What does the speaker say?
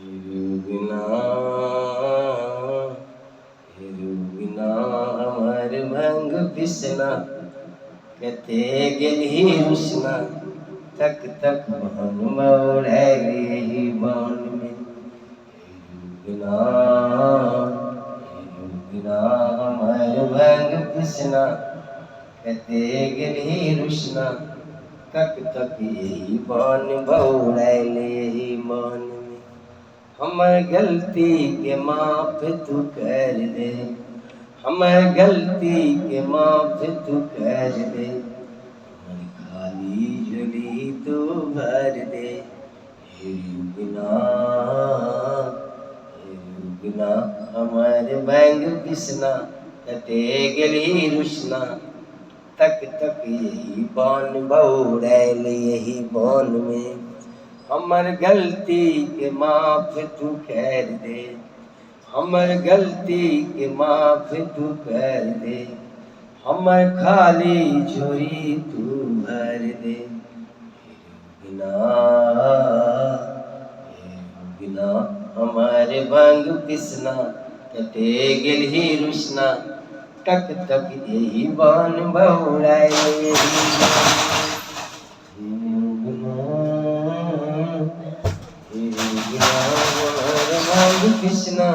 হিরুবিনা হিরুবিনা আমার ভাঙ্গ বিছনা কতে গেলি রুশনা तक तक बहन मौड़ैली बन में हिरुबिना हिरुबिना हमार भांग पिसना कते गिरी रुशना तक तक यही बन बौड़ैली यही मन में हमर गलती के माफ तू कर दे हमर गलती के माफ तू कर दे खाली झोली तू भर दे हिरुबिना हिरुबिना हमार बैंग पिसना कते गली रुशना तक तक यही बान बौड़ैल यही बान में हमर गलती के माफ तू कर दे हमर गलती के माफ तू कर दे हमर खाली झोरी तू भर दे हिरुबिना हमारे भांग पिसना कते गिलही रुशना तक तक यही बान बौड़ाए हिरुबिना हमारे भांग पिसना